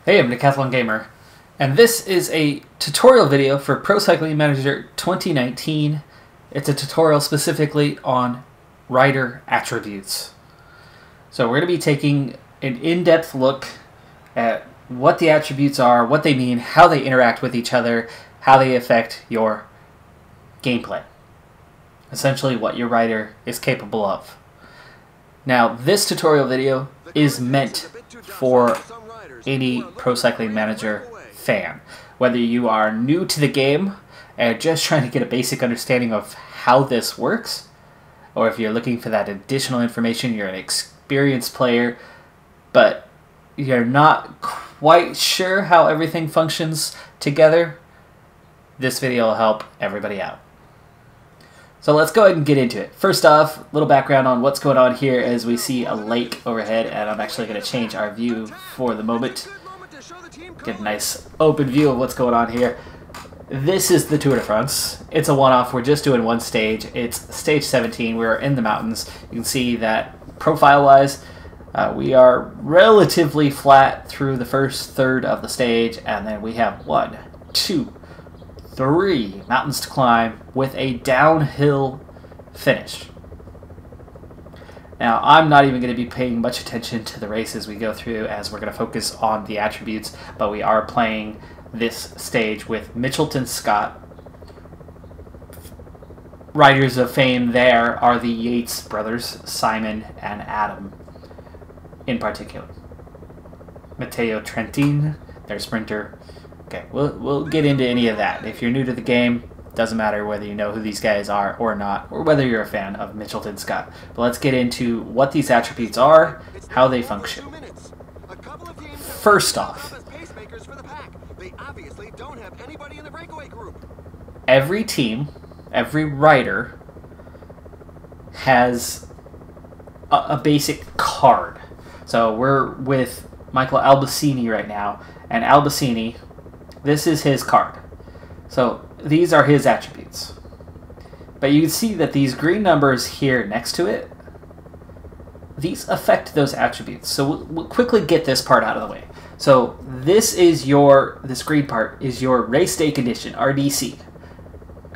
Hey, I'm Decathlon Gamer, and this is a tutorial video for Pro Cycling Manager 2019. It's a tutorial specifically on rider attributes. So we're going to be taking an in-depth look at what the attributes are, what they mean, how they interact with each other, how they affect your gameplay. Essentially what your rider is capable of. Now, this tutorial video is meant for any Pro Cycling Manager fan. Whether you are new to the game and just trying to get a basic understanding of how this works, or if you're looking for that additional information, you're an experienced player, but you're not quite sure how everything functions together, this video will help everybody out. So let's go ahead and get into it. First off, a little background on what's going on here as we see a lake overhead, and I'm actually going to change our view for the moment. Get a nice open view of what's going on here. This is the Tour de France. It's a one-off. We're just doing one stage. It's stage 17. We're in the mountains. You can see that profile-wise, we are relatively flat through the first third of the stage, and then we have 1, 2, 3 mountains to climb with a downhill finish. Now, I'm not even going to be paying much attention to the races we go through, as we're going to focus on the attributes, but we are playing this stage with Mitchelton Scott. Riders of fame there are the Yates brothers, Simon and Adam in particular. Matteo Trentin, their sprinter. Okay, we'll get into any of that. If you're new to the game, doesn't matter whether you know who these guys are or not, or whether you're a fan of Mitchelton Scott. But let's get into what these attributes are, how they function. First off, every team, every rider has a basic card. So we're with Michael Albacini right now, and Albacini, this is his card. So these are his attributes. But you can see that these green numbers here next to it, these affect those attributes. So we'll quickly get this part out of the way. So this green part is your race day condition, RDC.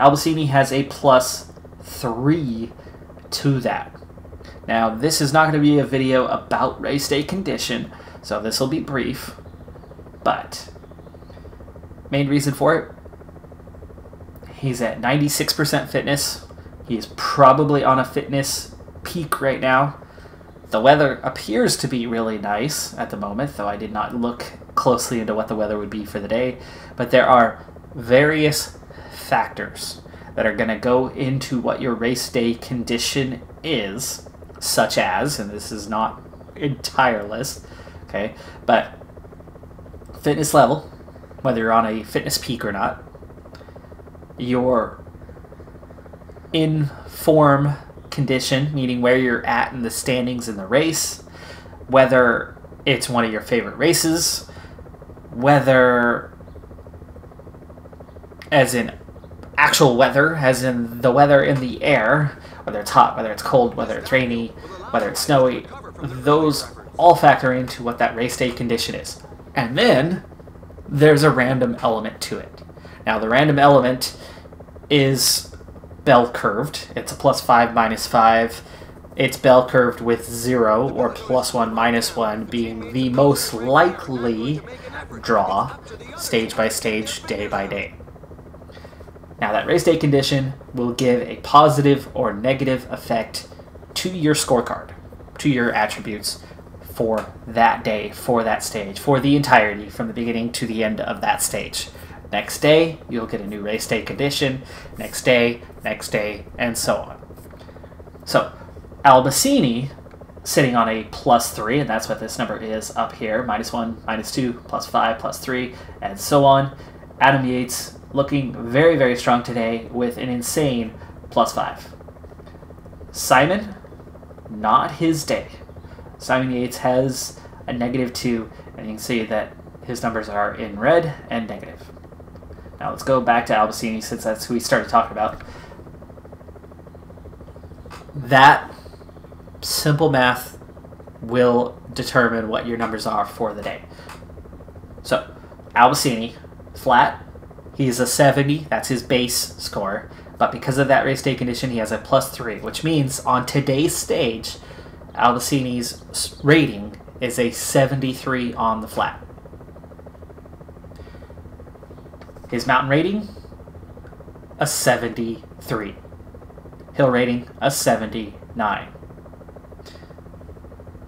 Albacini has a +3 to that. Now, this is not going to be a video about race day condition, so this will be brief, but main reason for it, he's at 96% fitness. He's probably on a fitness peak right now. The weather appears to be really nice at the moment, though I did not look closely into what the weather would be for the day, but there are various factors that are going to go into what your race day condition is, such as, and this is not entire list, okay, but fitness level, whether you're on a fitness peak or not, your in-form condition, meaning where you're at in the standings in the race, whether it's one of your favorite races, whether as in actual weather, as in the weather in the air, whether it's hot, whether it's cold, whether it's rainy, whether it's snowy, those all factor into what that race day condition is. And then there's a random element to it. Now, the random element is bell curved. It's a +5, -5. It's bell curved with 0 or +1, -1 being the most likely draw, stage by stage, day by day. Now, that race day condition will give a positive or negative effect to your scorecard, to your attributes for that day, for that stage, for the entirety, from the beginning to the end of that stage. Next day, you'll get a new race day condition, next day, and so on. So, Albacini, sitting on a +3, and that's what this number is up here, -1, -2, +5, +3, and so on. Adam Yates, looking very, very strong today with an insane +5. Simon, not his day. Simon Yates has a -2, and you can see that his numbers are in red and negative. Now let's go back to Albacini, since that's who we started talking about. That simple math will determine what your numbers are for the day. So, Albacini, flat, he's a 70, that's his base score, but because of that race day condition, he has a +3, which means on today's stage, Albacini's rating is a 73 on the flat. His mountain rating, a 73. Hill rating, a 79.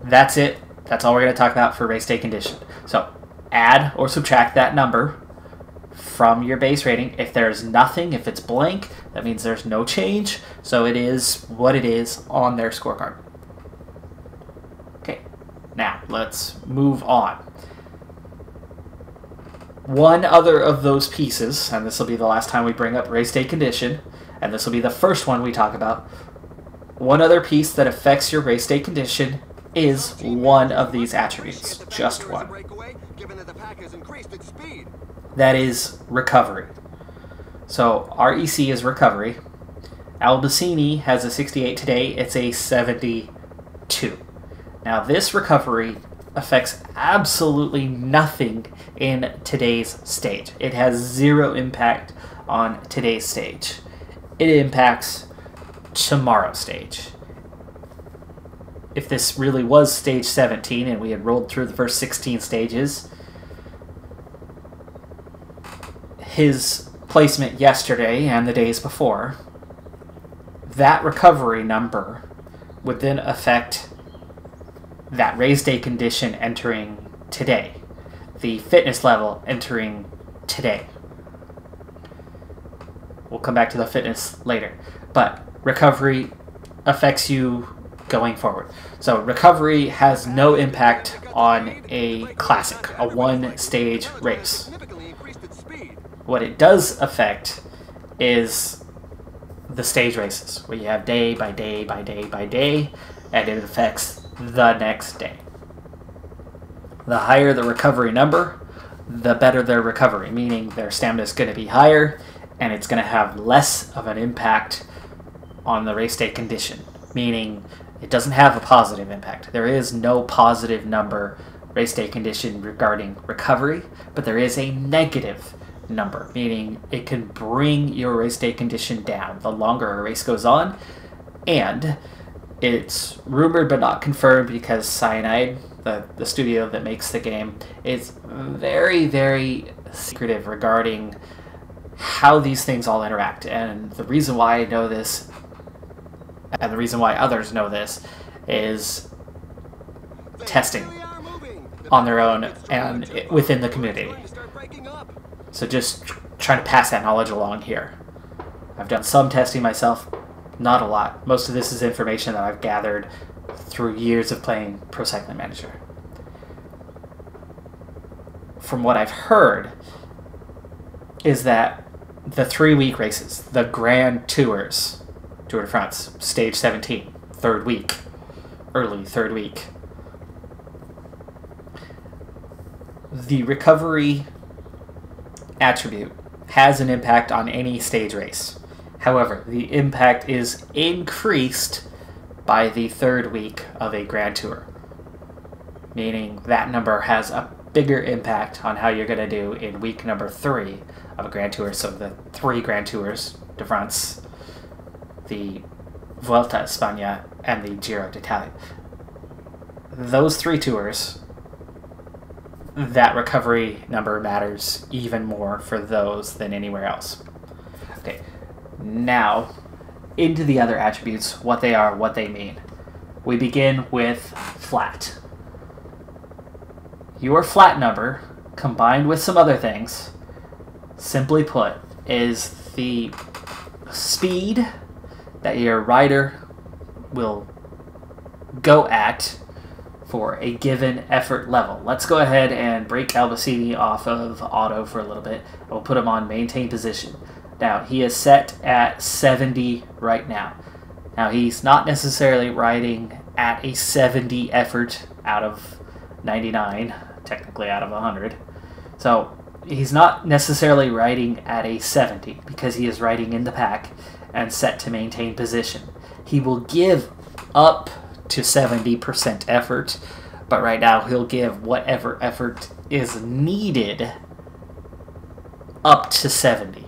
That's it. That's all we're going to talk about for race day condition. So add or subtract that number from your base rating. If there's nothing, if it's blank, that means there's no change. So it is what it is on their scorecard. Okay, now let's move on. One other of those pieces, and this will be the last time we bring up race day condition, and this will be the first one we talk about. One other piece that affects your race day condition is one of these attributes, just one. That is recovery. So REC is recovery. Albacini has a 68 today, it's a 72. Now this recovery affects absolutely nothing in today's stage. It has zero impact on today's stage. It impacts tomorrow's stage. If this really was stage 17 and we had rolled through the first 16 stages, his placement yesterday and the days before, that recovery number would then affect that race day condition entering today, the fitness level entering today. We'll come back to the fitness later, but recovery affects you going forward. So recovery has no impact on a classic, a one-stage race. What it does affect is the stage races, where you have day by day by day by day, and it affects the next day. The higher the recovery number, the better their recovery, meaning their stamina is going to be higher, and it's going to have less of an impact on the race day condition, meaning it doesn't have a positive impact. There is no positive number race day condition regarding recovery, but there is a negative number, meaning it can bring your race day condition down the longer a race goes on. And it's rumored but not confirmed because Cyanide, the studio that makes the game, is very, very secretive regarding how these things all interact. And the reason why I know this, and the reason why others know this, is testing on their own and within the community. So just trying to pass that knowledge along here. I've done some testing myself, not a lot. Most of this is information that I've gathered through years of playing Pro Cycling Manager. From what I've heard is that the 3-week races, the Grand Tours, Tour de France, stage 17, third week, early third week, the recovery attribute has an impact on any stage race. However, the impact is increased by the third week of a Grand Tour, meaning that number has a bigger impact on how you're going to do in week number 3 of a Grand Tour. So the 3 Grand Tours de France, the Vuelta a España, and the Giro d'Italia. Those 3 tours, that recovery number matters even more for those than anywhere else. Okay, now into the other attributes, what they are, what they mean. We begin with flat. Your flat number, combined with some other things, simply put, is the speed that your rider will go at for a given effort level. Let's go ahead and break Albacini off of auto for a little bit. We'll put him on maintain position. Now, he is set at 70 right now. Now, he's not necessarily riding at a 70 effort out of 99, technically out of 100. So, he's not necessarily riding at a 70 because he is riding in the pack and set to maintain position. He will give up to 70% effort, But right now, he'll give whatever effort is needed up to 70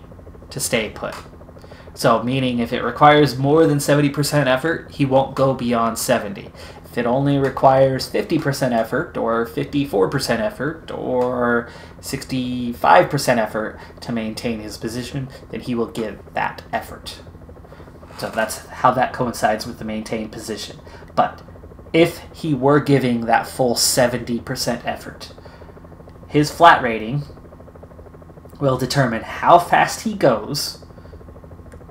to stay put. So, meaning if it requires more than 70% effort, he won't go beyond 70. If it only requires 50% effort, or 54% effort, or 65% effort to maintain his position, then he will give that effort. So that's how that coincides with the maintained position. But if he were giving that full 70% effort, his flat rating will determine how fast he goes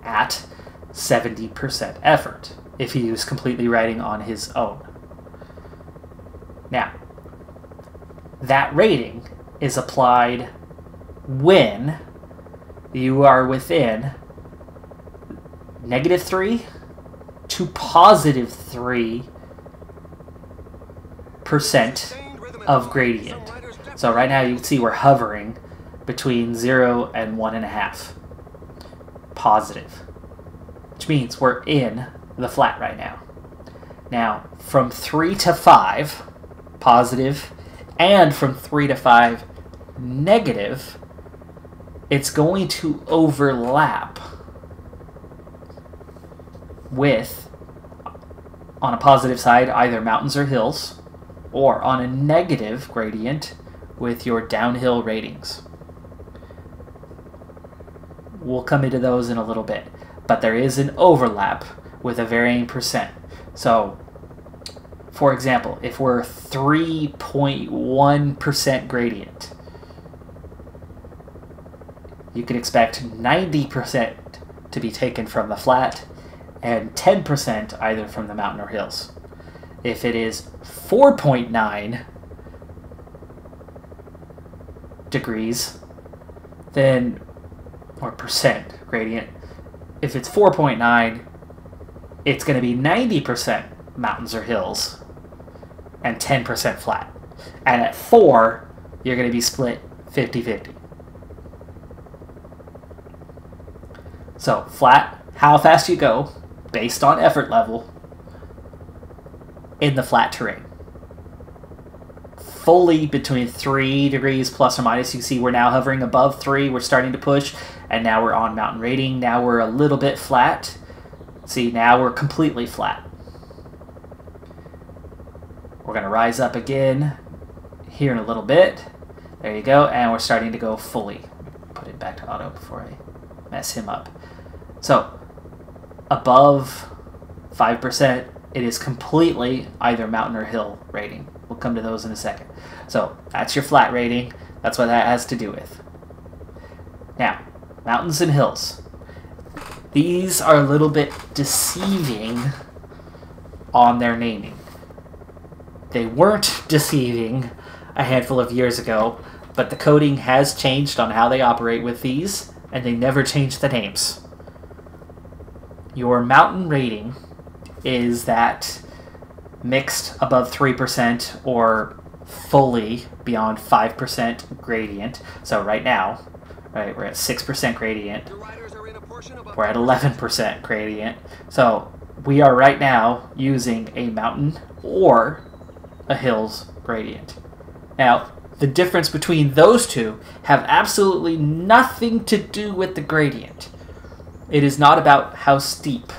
at 70% effort if he was completely riding on his own. Now, that rating is applied when you are within -3 to +3% of gradient. So right now you can see we're hovering between 0 and 1.5 positive, which means we're in the flat right now. Now, from 3 to 5 positive, and from 3 to 5 negative, it's going to overlap with, on a positive side, either mountains or hills, or on a negative gradient with your downhill ratings. We'll come into those in a little bit, but there is an overlap with a varying percent. So, for example, if we're 3.1% gradient, you can expect 90% to be taken from the flat and 10% either from the mountain or hills. If it is 4.9 degrees, then, or percent gradient, if it's 4.9, it's going to be 90% mountains or hills and 10% flat. And at 4, you're going to be split 50-50. So, flat, how fast you go, based on effort level, in the flat terrain. Fully between 3 degrees plus or minus. You see we're now hovering above 3. We're starting to push. And now we're on mountain rating. Now we're a little bit flat. See, now we're completely flat. We're going to rise up again here in a little bit. There you go. And we're starting to go fully. Put it back to auto before I mess him up. So, above 5%, it is completely either mountain or hill rating. We'll come to those in a second. So, that's your flat rating. That's what that has to do with. Now, mountains and hills. These are a little bit deceiving on their naming. They weren't deceiving a handful of years ago, but the coding has changed on how they operate with these, and they never changed the names. Your mountain rating is that mixed above 3% or fully beyond 5% gradient. So right now, right, we're at 6% gradient. We're at 11% gradient. So we are right now using a mountain or a hills gradient. Now, the difference between those two have absolutely nothing to do with the gradient. It is not about how steep,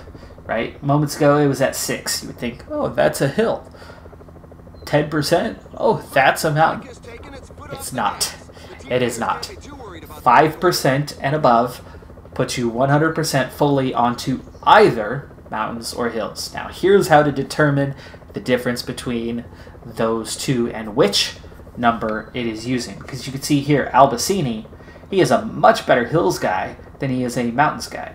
right? Moments ago it was at 6. You would think, oh, that's a hill. 10%? Oh, that's a mountain. It's not. It is not. 5% and above puts you 100% fully onto either mountains or hills. Now, here's how to determine the difference between those two and which number it is using. Because you can see here, Albacini, he is a much better hills guy than he is a mountains guy.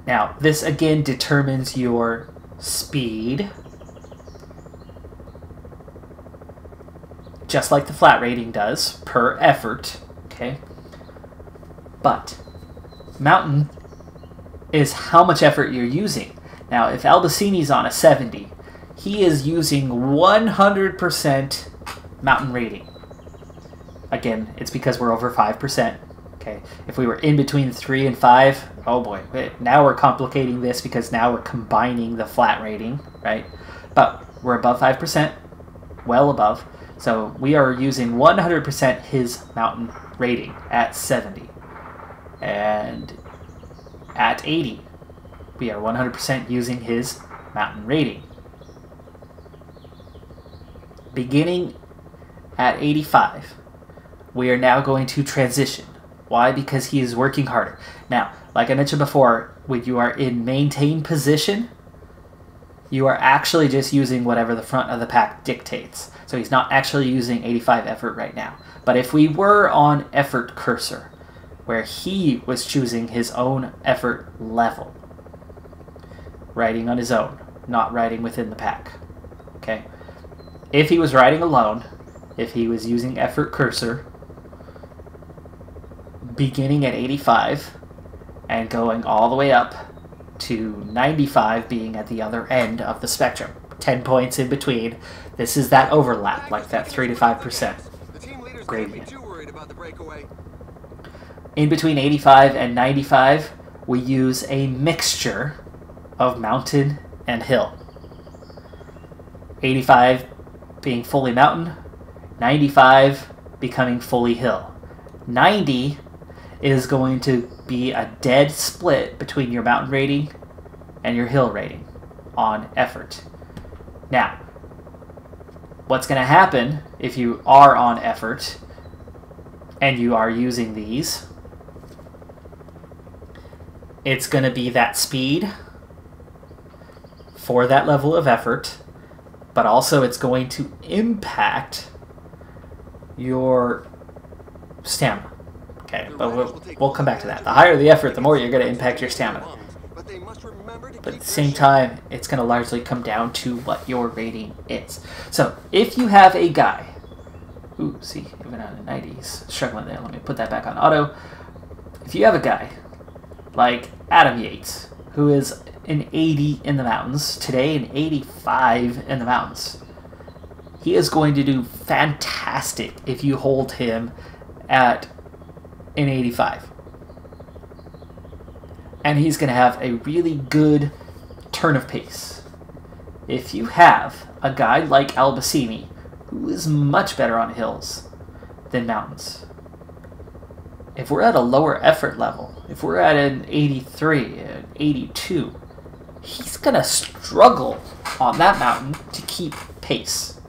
Now, this again determines your speed, just like the flat rating does, per effort, okay? But mountain is how much effort you're using. Now, if Albacini's on a 70, he is using 100% mountain rating. Again, it's because we're over 5%. Okay, if we were in between 3 and 5, oh boy, now we're complicating this because now we're combining the flat rating, right? But we're above 5%, well above. So we are using 100% his mountain rating at 70. And at 80, we are 100% using his mountain rating. Beginning at 85, we are now going to transition. Why? Because he is working harder. Now, like I mentioned before, when you are in maintain position, you are actually just using whatever the front of the pack dictates. So he's not actually using 85 effort right now. But if we were on effort cursor, where he was choosing his own effort level, riding on his own, not riding within the pack, okay? If he was riding alone, if he was using effort cursor, beginning at 85 and going all the way up to 95 being at the other end of the spectrum, 10 points in between, this is that overlap, like that 3 to 5% gradient. In between 85 and 95, we use a mixture of mountain and hill. 85 being fully mountain, 95 becoming fully hill. 90 is going to be a dead split between your mountain rating and your hill rating on effort. Now, what's going to happen if you are on effort and you are using these? It's going to be that speed for that level of effort, but also it's going to impact your stamina. Okay, but we'll come back to that. The higher the effort, the more you're going to impact your stamina. But at the same time, it's going to largely come down to what your rating is. So, if you have a guy... Ooh, see, even on a 90, he's struggling there. Let me put that back on auto. If you have a guy like Adam Yates, who is an 80 in the mountains, today an 85 in the mountains, he is going to do fantastic if you hold him at an 85. And he's going to have a really good turn of pace. If you have a guy like Albacini, who is much better on hills than mountains, if we're at a lower effort level, if we're at an 83, an 82, he's going to struggle on that mountain to keep pace.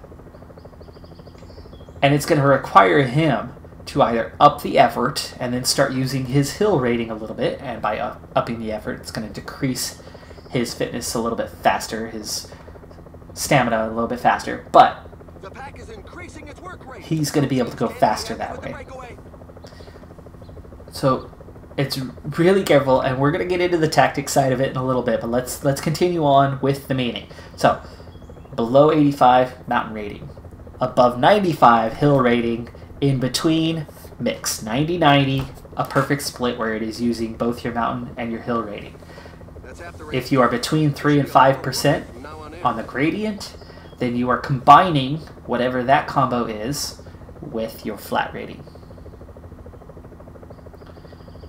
And it's going to require him to either up the effort and then start using his hill rating a little bit, and by upping the effort, it's going to decrease his fitness a little bit faster, his stamina a little bit faster, but he's going to be able to go faster that way. So it's really careful, and we're going to get into the tactics side of it in a little bit, but let's continue on with the meaning. So below 85 mountain rating, above 95 hill rating, in between mix 90-90, a perfect split where it is using both your mountain and your hill rating. If you are between 3 and 5% on the gradient, then you are combining whatever that combo is with your flat rating.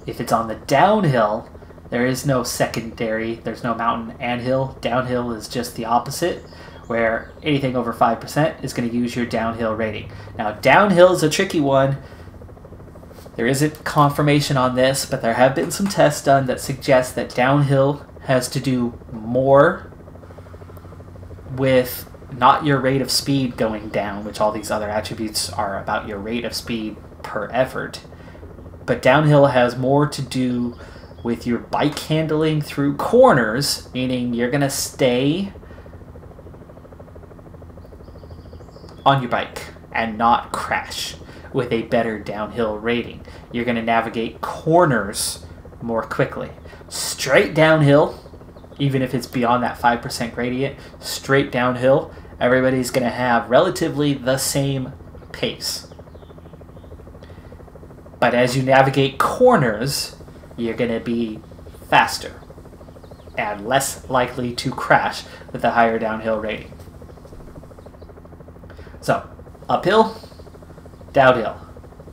If it's on the downhill, there is no secondary, there's no mountain and hill. Downhill is just the opposite, where anything over 5% is going to use your downhill rating. Now, downhill is a tricky one. There isn't confirmation on this, but there have been some tests done that suggest that downhill has to do more with not your rate of speed going down, which all these other attributes are about your rate of speed per effort. But downhill has more to do with your bike handling through corners, meaning you're going to stay on your bike and not crash with a better downhill rating. You're going to navigate corners more quickly. Straight downhill, even if it's beyond that 5% gradient, straight downhill, everybody's going to have relatively the same pace. But as you navigate corners, you're going to be faster and less likely to crash with a higher downhill rating. So, uphill, downhill.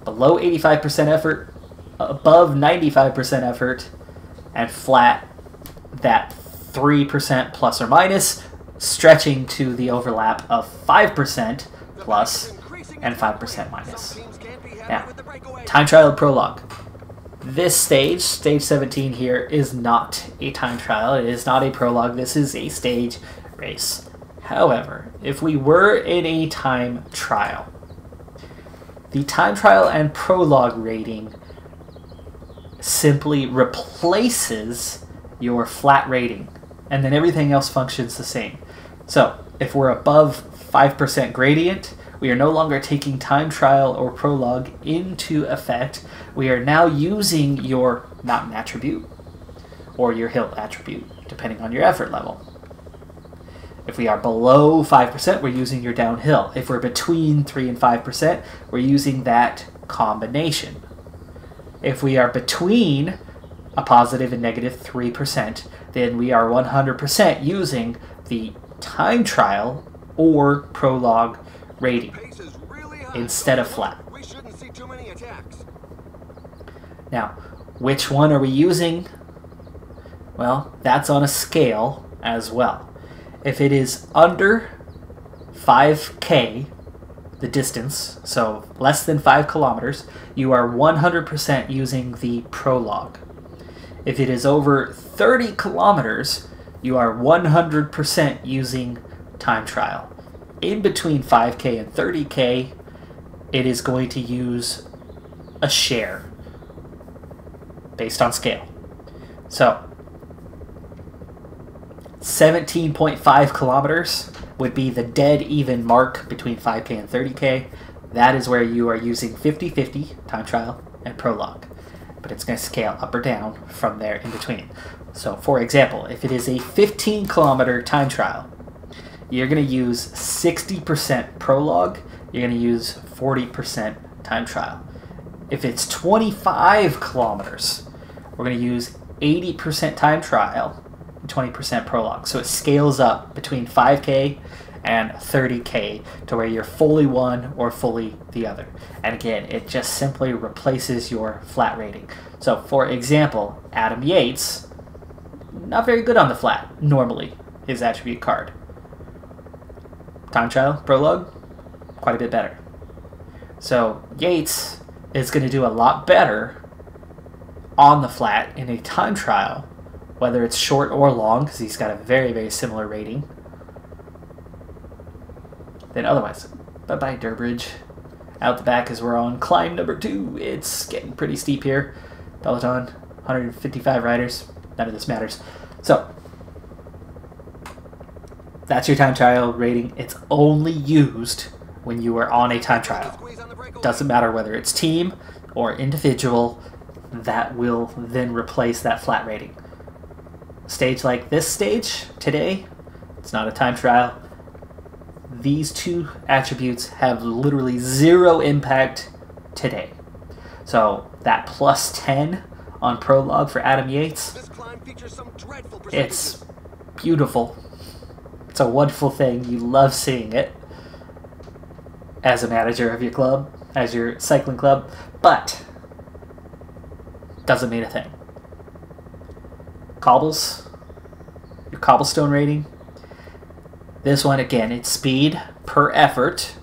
Below 85% effort, above 95% effort, and flat, that 3% plus or minus, stretching to the overlap of 5% plus and 5% minus. Now, time trial prologue. This stage, stage 17 here, is not a time trial. It is not a prologue. This is a stage race. However, if we were in a time trial, the time trial and prologue rating simply replaces your flat rating, and then everything else functions the same. So, if we're above 5% gradient, we are no longer taking time trial or prologue into effect. We are now using your mountain attribute or your hill attribute, depending on your effort level. If we are below 5%, we're using your downhill. If we're between 3 and 5%, we're using that combination. If we are between a positive and negative 3%, then we are 100% using the time trial or prologue rating instead of flat. Now, which one are we using? Well, that's on a scale as well. If it is under 5K, the distance, so less than 5 kilometers, you are 100% using the prologue. If it is over 30 kilometers, you are 100% using time trial. In between 5K and 30K, it is going to use a share based on scale. So, 17.5 kilometers would be the dead even mark between 5K and 30K. That is where you are using 50-50 time trial and prologue. But it's going to scale up or down from there in between. So, for example, if it is a 15 kilometer time trial, you're going to use 60% prologue, you're going to use 40% time trial. If it's 25 kilometers, we're going to use 80% time trial, 20% prologue. So it scales up between 5K and 30K to where you're fully one or fully the other. And again, it just simply replaces your flat rating. So for example, Adam Yates, not very good on the flat, normally, his attribute card. Time trial, prologue, quite a bit better. So Yates is going to do a lot better on the flat in a time trial, whether it's short or long, because he's got a very, very similar rating, than otherwise. Bye-bye, Durbridge. Out the back as we're on climb number 2. It's getting pretty steep here. Peloton, 155 riders. None of this matters. So, that's your time trial rating. It's only used when you are on a time trial. Doesn't matter whether it's team or individual, that will then replace that flat rating. Stage like this stage today, it's not a time trial. These two attributes have literally zero impact today. So that plus 10 on prologue for Adam Yates, it's beautiful. It's a wonderful thing. You love seeing it as a manager of your club, as your cycling club, but doesn't mean a thing. Cobbles, your Cobblestone rating. This one, again, it's speed per effort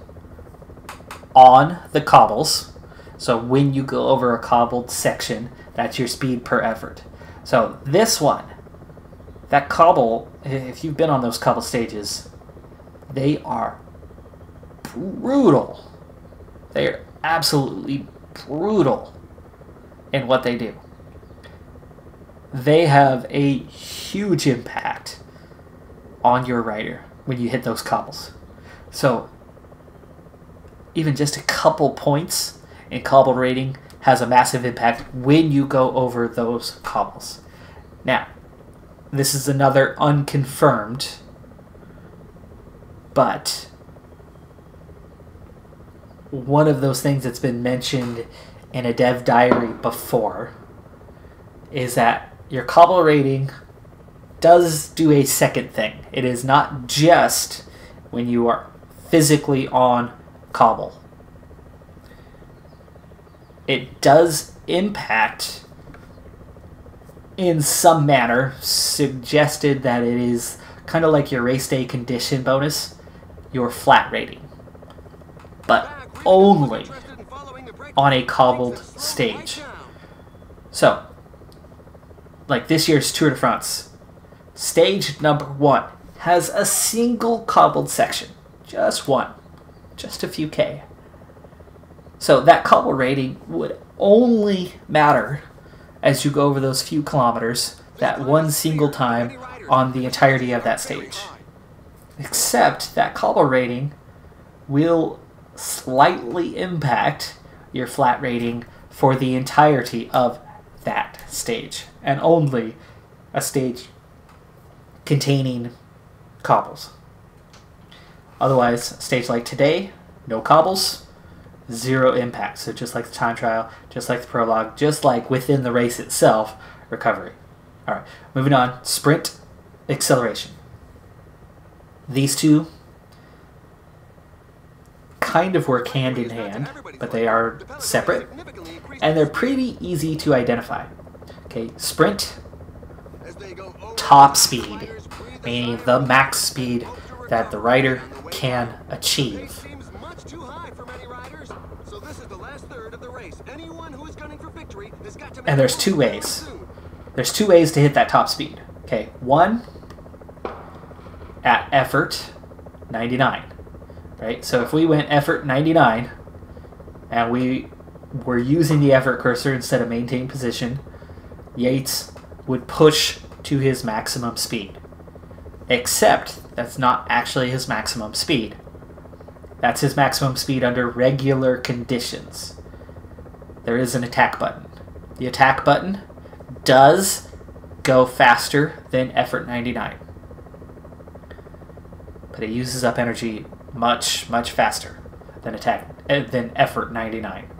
on the cobbles. So when you go over a cobbled section, that's your speed per effort. So this one, that cobble, if you've been on those cobble stages, they are brutal. They are absolutely brutal in what they do. They have a huge impact on your rider when you hit those cobbles. So even just a couple points in cobble rating has a massive impact when you go over those cobbles. Now, this is another unconfirmed, but one of those things that's been mentioned in a dev diary before is that your cobble rating does do a second thing. It is not just when you are physically on cobble. It does impact in some manner, suggested that it is kind of like your race day condition bonus, your flat rating. But only on a cobbled stage. So, like this year's Tour de France, stage number 1 has a single cobbled section. Just one. Just a few K. So that cobble rating would only matter as you go over those few kilometers that one single time on the entirety of that stage. Except that cobble rating will slightly impact your flat rating for the entirety of that stage, and only a stage containing cobbles. Otherwise, a stage like today, no cobbles, 0 impact. So just like the time trial, just like the prologue, just like within the race itself, recovery. Alright, moving on, sprint, acceleration. These two kind of work hand in hand, but they are separate, and they're pretty easy to identify. Okay, sprint, top speed, meaning the max speed that the rider can achieve. And there's two ways. There's two ways to hit that top speed. Okay, one at effort 99. Right? So if we went effort 99 and we were using the effort cursor instead of maintain position, Yates would push to his maximum speed. Except that's not actually his maximum speed. That's his maximum speed under regular conditions. There is an attack button. The attack button does go faster than effort 99. But it uses up energy much faster than effort 99.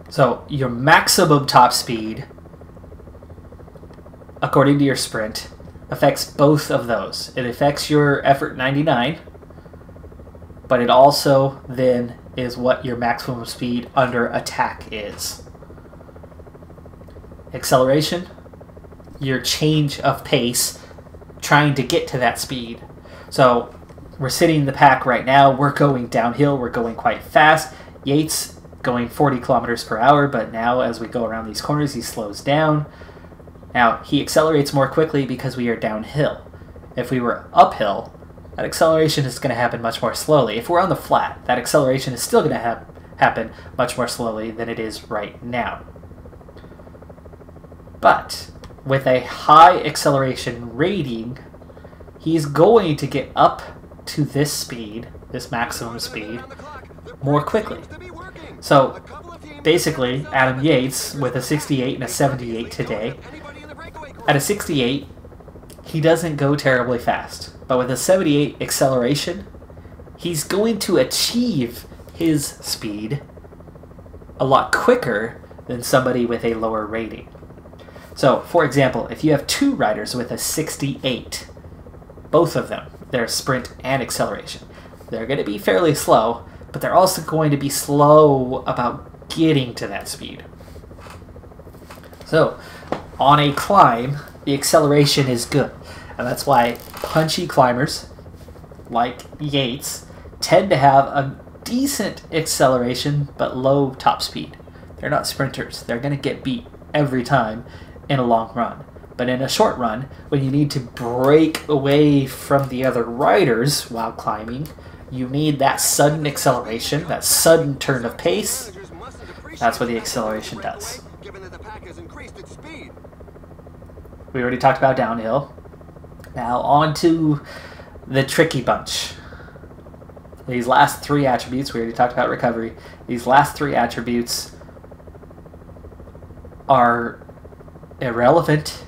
So your maximum top speed, according to your sprint, affects both of those. It affects your effort 99, but it also then is what your maximum speed under attack is. Acceleration, your change of pace trying to get to that speed. So we're sitting in the pack right now, we're going downhill, we're going quite fast. Yates going 40 kilometers per hour, but now as we go around these corners he slows down. Now he accelerates more quickly because we are downhill. If we were uphill, that acceleration is going to happen much more slowly. If we're on the flat, that acceleration is still going to happen much more slowly than it is right now. But with a high acceleration rating, he's going to get up to this speed, this maximum speed, more quickly. So basically, Adam Yates with a 68 and a 78 today, at a 68, he doesn't go terribly fast. But with a 78 acceleration, he's going to achieve his speed a lot quicker than somebody with a lower rating. So, for example, if you have two riders with a 68, both of them, their sprint and acceleration, they're going to be fairly slow, but they're also going to be slow about getting to that speed. So, on a climb, the acceleration is good. And that's why punchy climbers, like Yates, tend to have a decent acceleration but low top speed. They're not sprinters. They're going to get beat every time in a long run. But in a short run, when you need to break away from the other riders while climbing, you need that sudden acceleration, that sudden turn of pace. That's what the acceleration does. We already talked about downhill. Now on to the tricky bunch. These last three attributes, we already talked about recovery. These last three attributes are irrelevant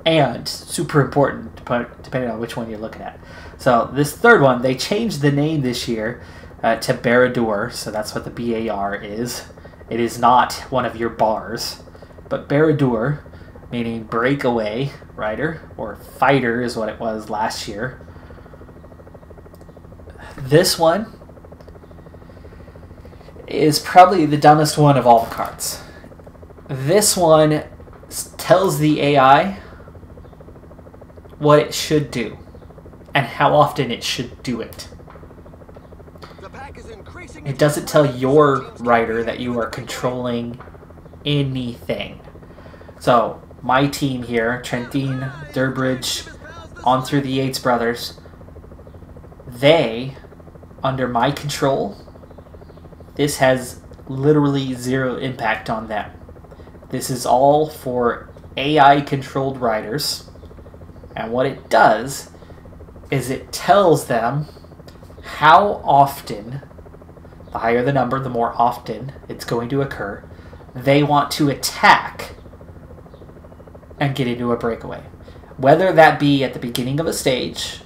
and super important depending on which one you're looking at. So this third one, they changed the name this year to Barradur, so that's what the BAR is. It is not one of your bars, but Barradur, meaning breakaway rider, or fighter is what it was last year. This one is probably the dumbest one of all the cards. This one tells the AI what it should do and how often it should do it. It doesn't tell your rider that you are controlling anything. So my team here, Trentine, Durbridge, on through the Yates brothers, they, under my control, this has literally zero impact on them. This is all for AI-controlled riders, and what it does is it tells them how often, the higher the number, the more often it's going to occur, they want to attack and get into a breakaway. Whether that be at the beginning of a stage,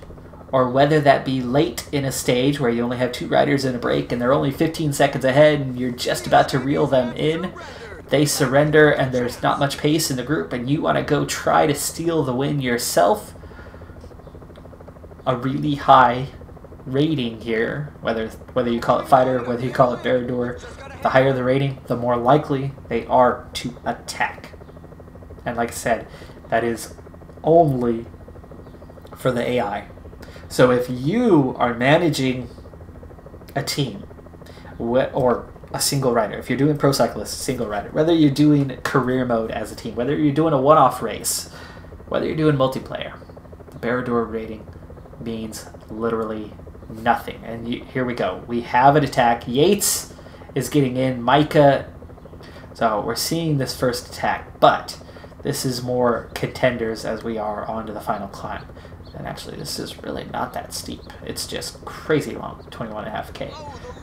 or whether that be late in a stage where you only have 2 riders in a break and they're only 15 seconds ahead and you're just about to reel them in, they surrender and there's not much pace in the group and you want to go try to steal the win yourself. A really high rating here, whether you call it fighter, whether you call it Barrador, the higher the rating, the more likely they are to attack. And like I said, that is only for the AI. So if you are managing a team or a single rider, if you're doing pro cyclist, single rider, whether you're doing career mode as a team, whether you're doing a one-off race, whether you're doing multiplayer, the Barrador rating means literally nothing. And here we go. We have an attack. Yates is getting in. Micah. So we're seeing this first attack, but this is more contenders as we are onto the final climb. And actually, this is really not that steep. It's just crazy long, 21.5K.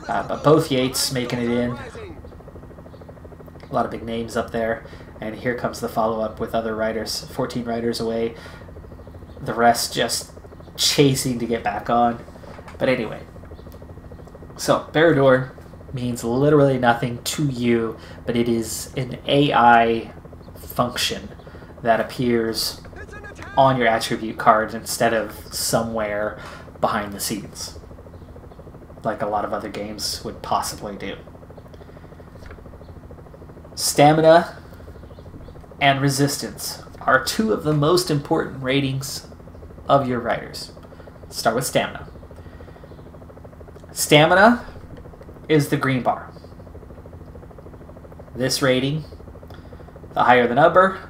But both Yates making it in. A lot of big names up there. And here comes the follow-up with other riders. 14 riders away. The rest just chasing to get back on. But anyway. So, Barrador means literally nothing to you, but it is an AI function that appears on your attribute cards instead of somewhere behind the scenes, like a lot of other games would possibly do. Stamina and resistance are 2 of the most important ratings of your riders. Let's start with stamina. Stamina is the green bar. This rating, the higher the number,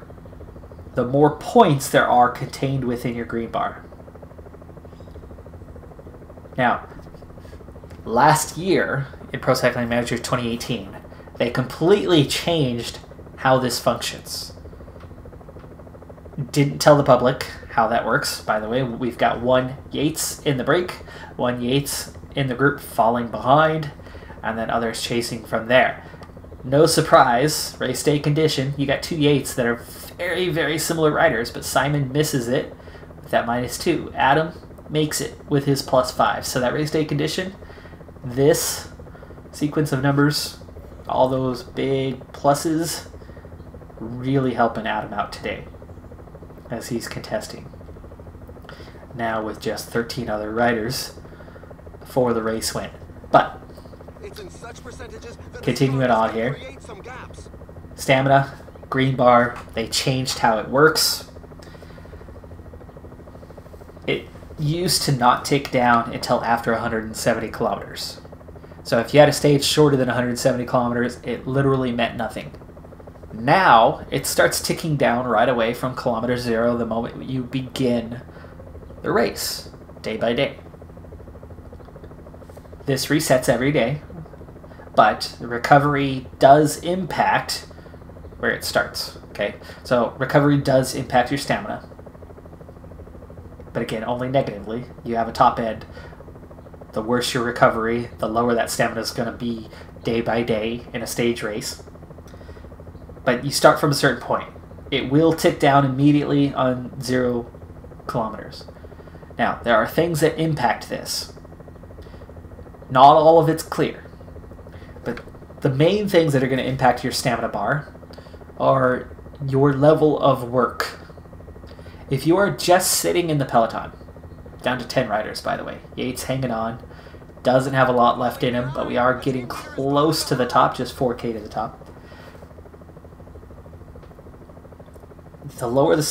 the more points there are contained within your green bar. Now, last year in Pro Cycling Manager 2018, they completely changed how this functions. Didn't tell the public how that works. By the way, we've got 1 Yates in the break, 1 Yates in the group falling behind, and then others chasing from there. No surprise, race day condition, you got 2 Yates that are very, very similar riders, but Simon misses it with that -2. Adam makes it with his +5. So that race day condition, this sequence of numbers, all those big pluses, really helping Adam out today as he's contesting. Now with just 13 other riders for the race win. But continuing on here, stamina, green bar, they changed how it works. It used to not tick down until after 170 kilometers. So if you had a stage shorter than 170 kilometers, it literally meant nothing. Now, it starts ticking down right away from kilometer 0 the moment you begin the race, day by day. This resets every day, but the recovery does impact where it starts. Okay, so recovery does impact your stamina, but again, only negatively. You have a top end. The worse your recovery, the lower that stamina is going to be day by day in a stage race. But you start from a certain point. It will tick down immediately on 0 kilometers. Now, there are things that impact this. Not all of it's clear, but the main things that are going to impact your stamina bar are your level of work. If you are just sitting in the peloton, down to 10 riders, by the way, Yates hanging on, doesn't have a lot left in him, but we are getting close to the top, just 4K to the top. The lower the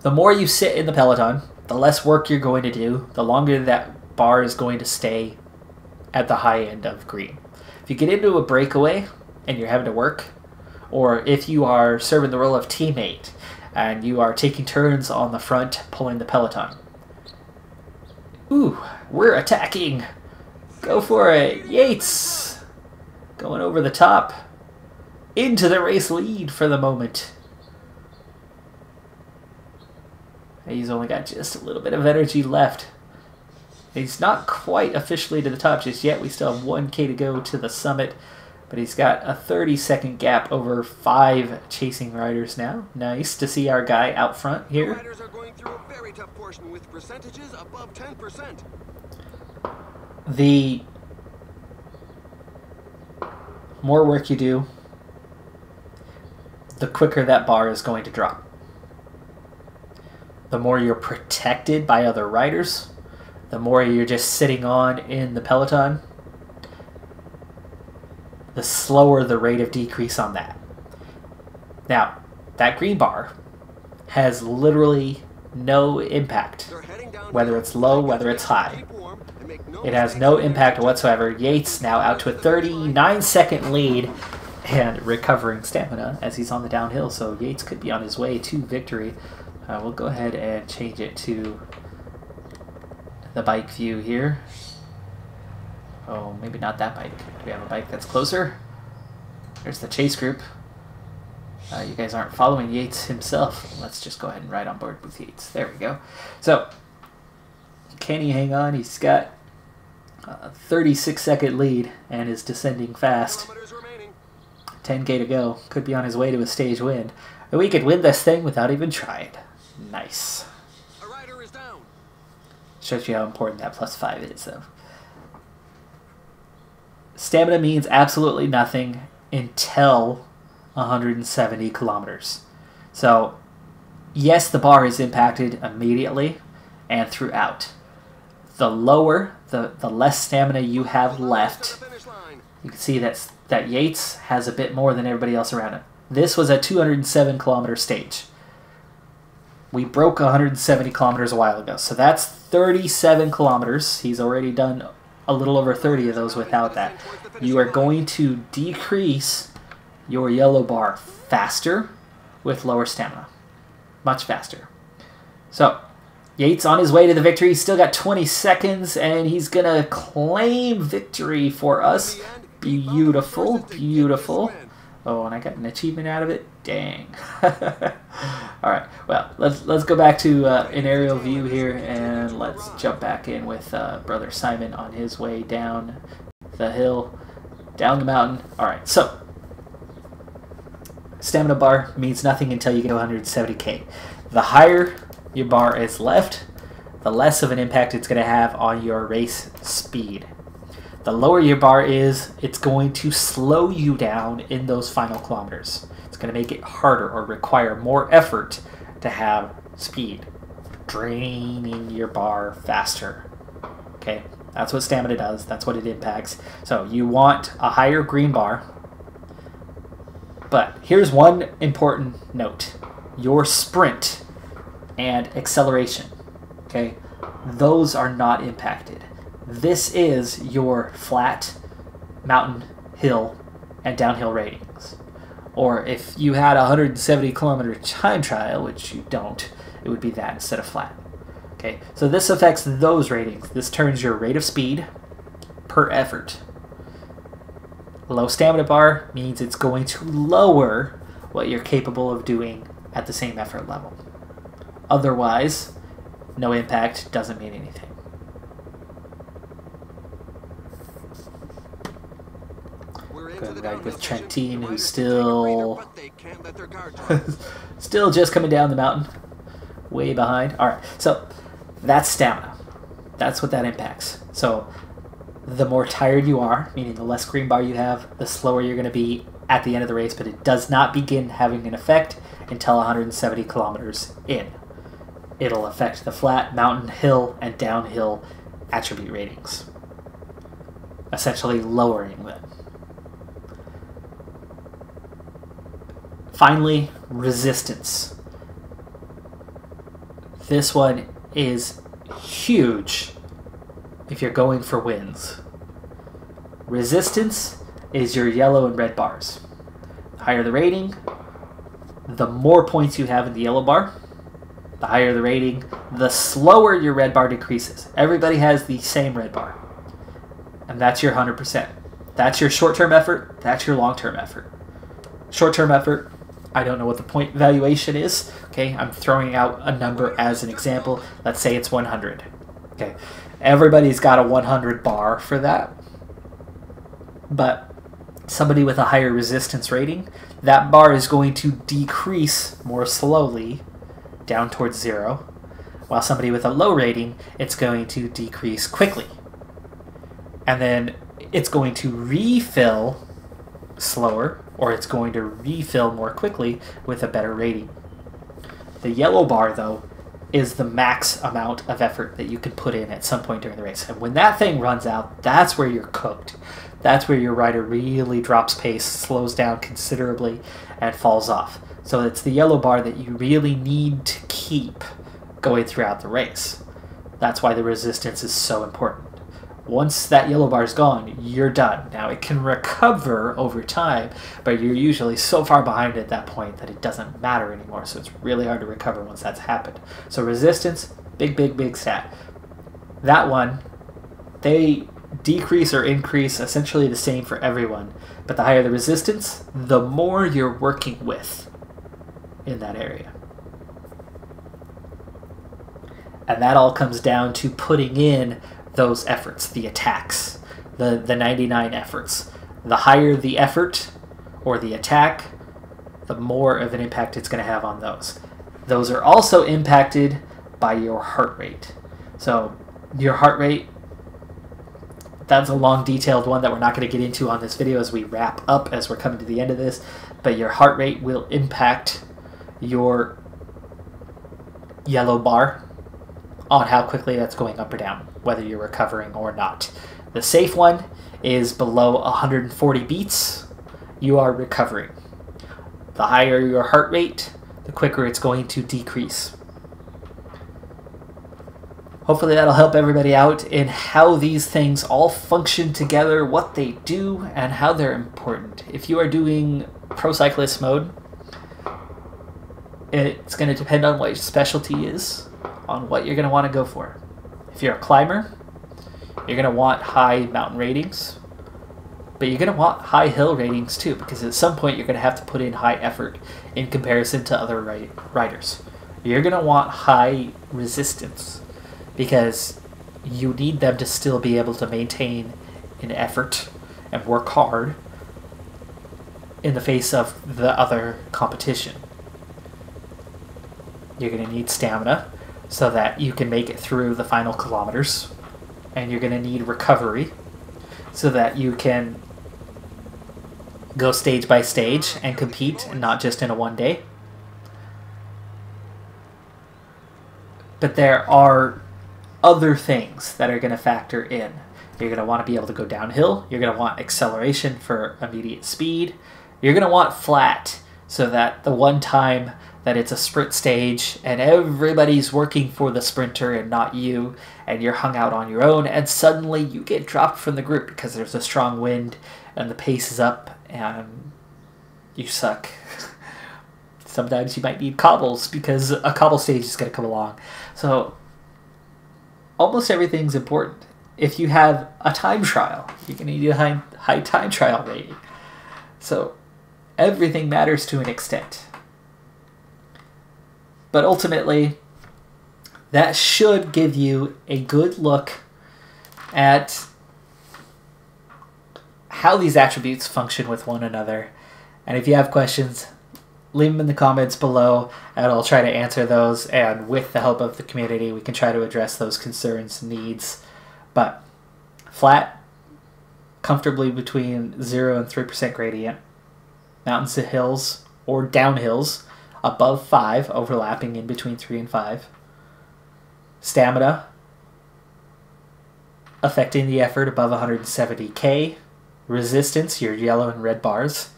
The more you sit in the peloton, the less work you're going to do, the longer that bar is going to stay at the high end of green. If you get into a breakaway and you're having to work, or if you are serving the role of teammate and you are taking turns on the front pulling the peloton. Ooh, we're attacking! Go for it! Yates! Going over the top. Into the race lead for the moment. He's only got just a little bit of energy left. He's not quite officially to the top just yet. We still have 1K to go to the summit. But he's got a 30-second gap over 5 chasing riders now. Nice to see our guy out front here. The riders are going through a very tough portion with percentages above 10%. The more work you do, the quicker that bar is going to drop. The more you're protected by other riders, the more you're just sitting on in the peloton, the slower the rate of decrease on that. Now, that green bar has literally no impact, whether it's low, whether it's high. It has no impact whatsoever. Yates now out to a 39-second lead and recovering stamina as he's on the downhill, so Yates could be on his way to victory. We'll go ahead and change it to the bike view here. Oh, maybe not that bike. Do we have a bike that's closer? There's the chase group. You guys aren't following Yates himself. Let's just go ahead and ride on board with Yates. There we go. So, can he hang on? He's got a 36-second lead and is descending fast. 10K to go. Could be on his way to a stage win. And we could win this thing without even trying. Nice. A rider is down. Shows you how important that +5 is, though. Stamina means absolutely nothing until 170 kilometers. So, yes, the bar is impacted immediately and throughout. The lower, the less stamina you have left. You can see that Yates has a bit more than everybody else around him. This was a 207-kilometer stage. We broke 170 kilometers a while ago, so that's 37 kilometers. He's already done a little over 30 of those without that. You are going to decrease your yellow bar faster with lower stamina. Much faster. So, Yates on his way to the victory. He's still got 20 seconds, and he's going to claim victory for us. Beautiful, beautiful. Oh, and I got an achievement out of it? Dang. Alright, well, let's go back to an aerial view here, and let's jump back in with Brother Simon on his way down the hill, down the mountain. Alright, so, stamina bar means nothing until you get 170k. The higher your bar is left, the less of an impact it's going to have on your race speed. The lower your bar is, it's going to slow you down in those final kilometers. It's going to make it harder or require more effort to have speed, draining your bar faster. Okay, that's what stamina does. That's what it impacts. So you want a higher green bar. But here's one important note. Your sprint and acceleration, okay, those are not impacted. This is your flat, mountain, hill, and downhill ratings. Or if you had a 170-kilometer time trial, which you don't, it would be that instead of flat. Okay, so this affects those ratings. This turns your rate of speed per effort. Low stamina bar means it's going to lower what you're capable of doing at the same effort level. Otherwise, no impact doesn't mean anything. Good ride with Trentine, who's still still just coming down the mountain, way behind. All right, so that's stamina. That's what that impacts. So the more tired you are, meaning the less green bar you have, the slower you're going to be at the end of the race, but it does not begin having an effect until 170 kilometers in. It'll affect the flat, mountain, hill, and downhill attribute ratings, essentially lowering them. Finally, resistance. This one is huge if you're going for wins. Resistance is your yellow and red bars. The higher the rating, the more points you have in the yellow bar. The higher the rating, the slower your red bar decreases. Everybody has the same red bar. And that's your 100%. That's your short-term effort. That's your long-term effort. Short-term effort, I don't know what the point valuation is. Okay, I'm throwing out a number as an example. Let's say it's 100. Okay, everybody's got a 100 bar for that. But somebody with a higher resistance rating, that bar is going to decrease more slowly down towards 0, while somebody with a low rating, it's going to decrease quickly. And then it's going to refill slower, or it's going to refill more quickly with a better rating. The yellow bar, though, is the max amount of effort that you can put in at some point during the race. And when that thing runs out, that's where you're cooked. That's where your rider really drops pace, slows down considerably, and falls off. So it's the yellow bar that you really need to keep going throughout the race. That's why the resistance is so important. Once that yellow bar is gone, you're done. Now, it can recover over time, but you're usually so far behind at that point that it doesn't matter anymore, so it's really hard to recover once that's happened. So resistance, big, big, big stat. That one, they decrease or increase essentially the same for everyone, but the higher the resistance, the more you're working with in that area. And that all comes down to putting in those efforts, the attacks, the 99 efforts. The higher the effort or the attack, the more of an impact it's going to have on those. Those are also impacted by your heart rate. So your heart rate, that's a long detailed one that we're not going to get into on this video as we wrap up, as we're coming to the end of this, but your heart rate will impact your yellow bar on how quickly that's going up or down, whether you're recovering or not. The safe one is below 140 beats, you are recovering. The higher your heart rate, the quicker it's going to decrease. Hopefully that'll help everybody out in how these things all function together, what they do, and how they're important. If you are doing pro cyclist mode, it's going to depend on what your specialty is, on what you're going to want to go for. If you're a climber, you're going to want high mountain ratings, but you're going to want high hill ratings too, because at some point you're going to have to put in high effort in comparison to other riders. You're going to want high resistance, because you need them to still be able to maintain an effort and work hard in the face of the other competition. You're going to need stamina so that you can make it through the final kilometers, and you're going to need recovery so that you can go stage by stage and compete, and not just in a one day. But there are other things that are going to factor in. You're going to want to be able to go downhill. You're going to want acceleration for immediate speed. You're going to want flat so that the one time that it's a sprint stage and everybody's working for the sprinter and not you, and you're hung out on your own, and suddenly you get dropped from the group because there's a strong wind and the pace is up and you suck. Sometimes you might need cobbles because a cobble stage is going to come along. So almost everything's important. If you have a time trial, you're going to need a high time trial rating. So everything matters to an extent. But ultimately, that should give you a good look at how these attributes function with one another. And if you have questions, leave them in the comments below, and I'll try to answer those. And with the help of the community, we can try to address those concerns, needs. But flat, comfortably between 0 and 3% gradient. Mountains to hills or downhills above 5, overlapping in between 3 and 5. Stamina, affecting the effort above 170k. Resistance, your yellow and red bars.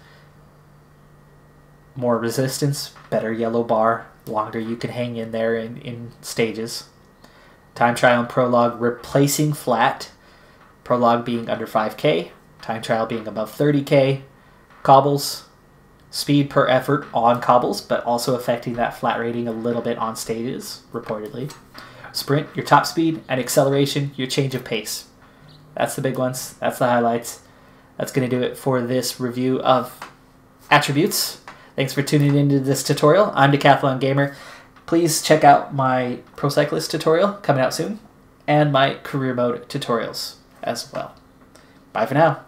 More resistance, better yellow bar. longer you can hang in there in stages. Time trial and prologue replacing flat. Prologue being under 5k. Time trial being above 30k. Cobbles. Speed per effort on cobbles, but also affecting that flat rating a little bit on stages, reportedly. Sprint, your top speed, and acceleration, your change of pace. That's the big ones. That's the highlights. That's going to do it for this review of attributes. Thanks for tuning into this tutorial. I'm Decathlon Gamer. Please check out my Pro Cyclist tutorial coming out soon, and my career mode tutorials as well. Bye for now.